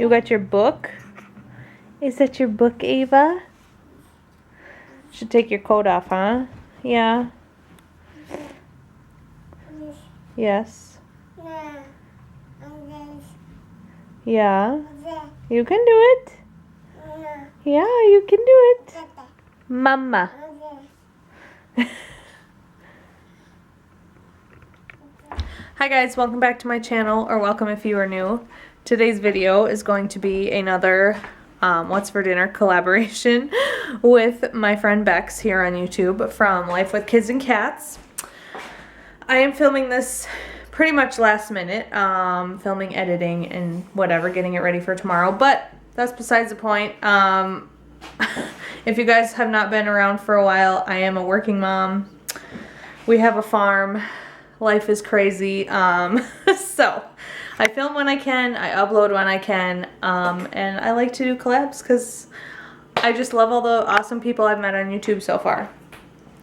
You got your book? Is that your book, Ava? Should take your coat off, huh? Yeah. Yes. Yeah. You can do it. Yeah, you can do it. Mama. Hi guys, welcome back to my channel, or welcome if you are new. Today's video is going to be another What's for Dinner collaboration with my friend Bex here on YouTube from Life with Kids and Cats. I am filming this pretty much last minute, filming, editing, and whatever, getting it ready for tomorrow, but that's besides the point. If you guys have not been around for a while, I am a working mom. We have a farm. Life is crazy. So I film when I can, I upload when I can, and I like to do collabs because I just love all the awesome people I've met on YouTube so far.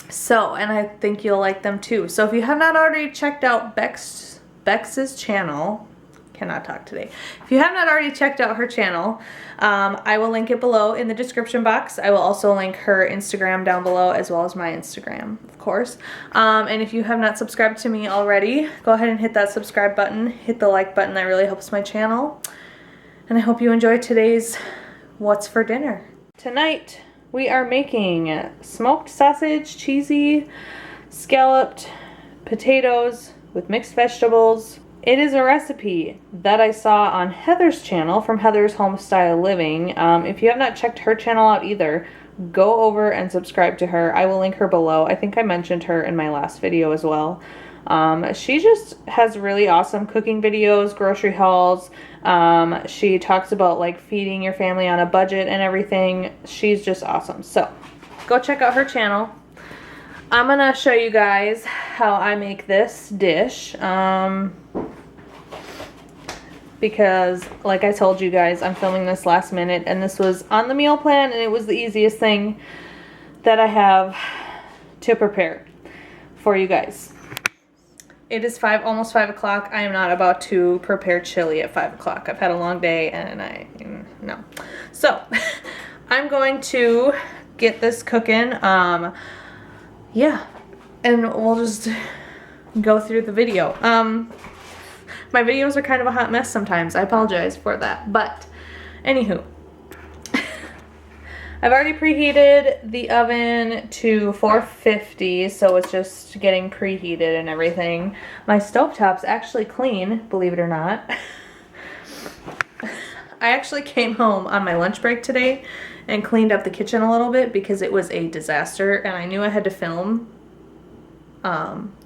So, and I think you'll like them too. So if you have not already checked out Bex's channel, cannot talk today. If you have not already checked out her channel, I will link it below in the description box. I will also link her Instagram down below, as well as my Instagram, of course. And if you have not subscribed to me already, go ahead and hit that subscribe button, hit the like button. That really helps my channel. And I hope you enjoy today's What's for Dinner. Tonight we are making smoked sausage, cheesy, scalloped potatoes with mixed vegetables. It is a recipe that I saw on Heather's channel from Heather's Homestyle Living. If you have not checked her channel out either, go over and subscribe to her. I will link her below. I think I mentioned her in my last video as well. She just has really awesome cooking videos, grocery hauls. She talks about like feeding your family on a budget and everything. She's just awesome. So go check out her channel. I'm gonna show you guys how I make this dish. Because like I told you guys, I'm filming this last minute, and this was on the meal plan, and it was the easiest thing that I have to prepare for you guys. It is almost 5 o'clock. I am not about to prepare chili at 5 o'clock. I've had a long day, and no. So I'm going to get this cooking. Yeah, and we'll just go through the video. My videos are kind of a hot mess sometimes. I apologize for that. But, anywho. I've already preheated the oven to 450, so it's just getting preheated and everything. My stovetop's actually clean, believe it or not. I actually came home on my lunch break today and cleaned up the kitchen a little bit because it was a disaster, and I knew I had to film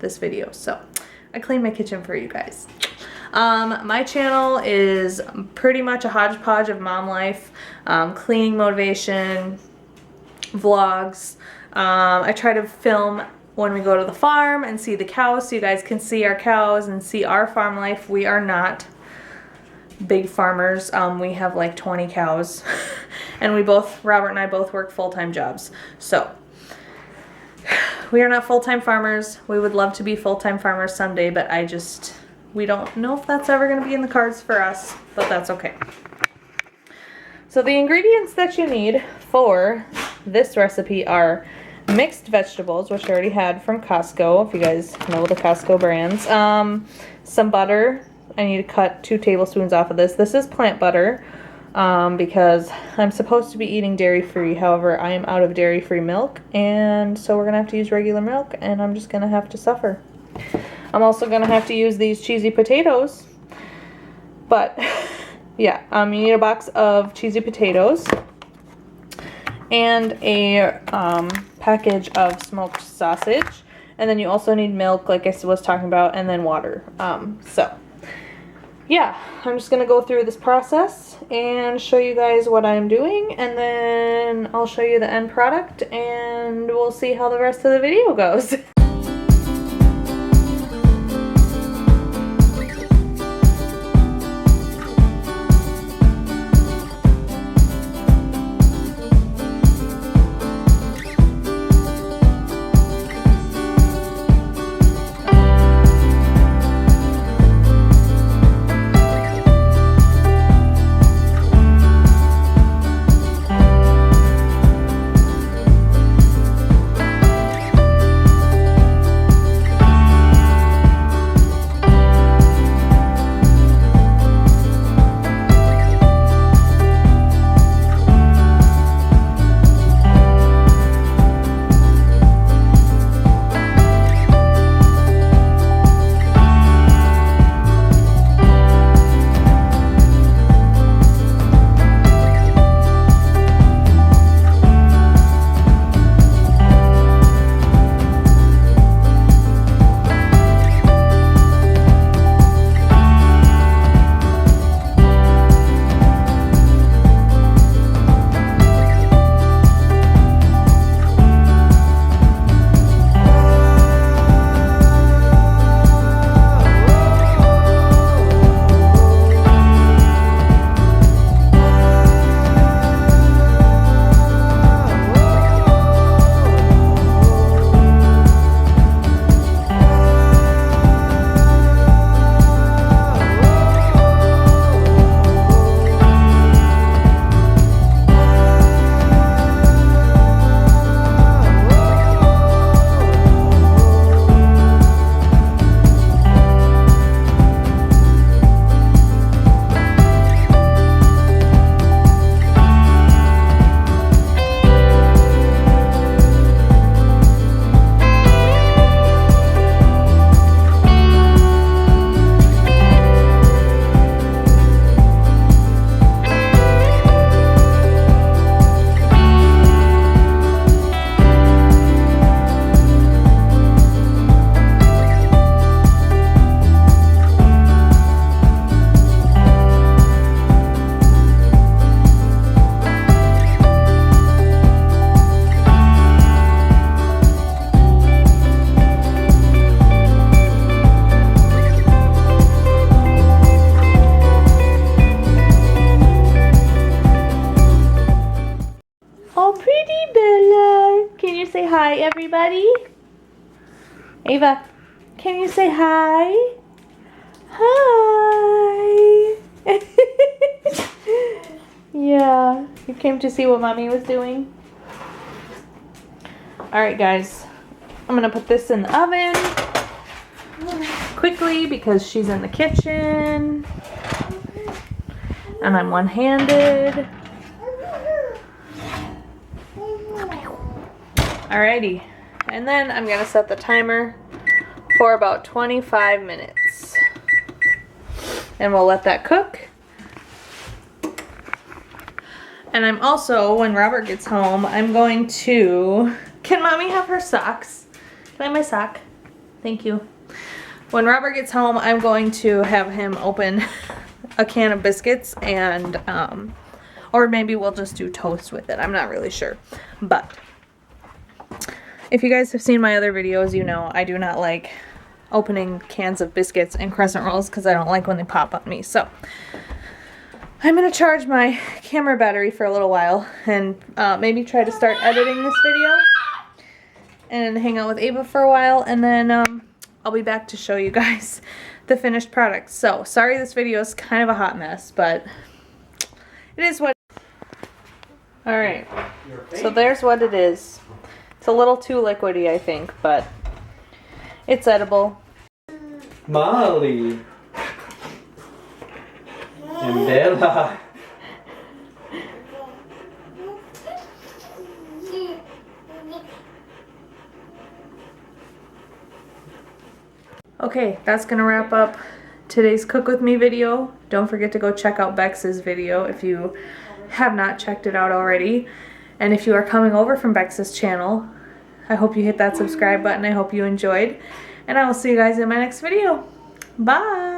this video. So, I cleaned my kitchen for you guys. My channel is pretty much a hodgepodge of mom life, cleaning motivation, vlogs. I try to film when we go to the farm and see the cows so you guys can see our cows and see our farm life. We are not big farmers. We have like 20 cows and Robert and I both work full-time jobs. So we are not full-time farmers. We would love to be full-time farmers someday, but we don't know if that's ever going to be in the cards for us, but that's okay. So the ingredients that you need for this recipe are mixed vegetables, which I already had from Costco, if you guys know the Costco brands. Some butter. I need to cut 2 tablespoons off of this. This is plant butter because I'm supposed to be eating dairy-free. However, I am out of dairy-free milk, and so we're going to have to use regular milk, and I'm just going to have to suffer. I'm also going to have to use these cheesy potatoes, but yeah, you need a box of cheesy potatoes and a package of smoked sausage, and then you also need milk, like I was talking about, and then water. So yeah, I'm just going to go through this process and show you guys what I'm doing, and then I'll show you the end product, and we'll see how the rest of the video goes. hi, everybody? Ava, can you say hi? Hi. Yeah, you came to see what Mommy was doing? Alright guys, I'm gonna put this in the oven quickly because she's in the kitchen and I'm one-handed. Alrighty, and then I'm gonna set the timer for about 25 minutes and we'll let that cook. And I'm also, when Robert gets home, I'm going to... Can Mommy have her socks? Can I have my sock? Thank you. When Robert gets home, I'm going to have him open a can of biscuits and, or maybe we'll just do toast with it. I'm not really sure. But if you guys have seen my other videos, you know I do not like opening cans of biscuits and crescent rolls because I don't like when they pop on me. So I'm going to charge my camera battery for a little while and maybe try to start editing this video and hang out with Ava for a while, and then I'll be back to show you guys the finished product. So sorry this video is kind of a hot mess, but it is what. Alright, so there's what it is. It's a little too liquidy, I think, but it's edible. Molly and Bella. Okay, that's gonna wrap up today's Cook With Me video. Don't forget to go check out Bex's video if you have not checked it out already. And if you are coming over from Bex's channel, I hope you hit that subscribe button. I hope you enjoyed. And I will see you guys in my next video. Bye!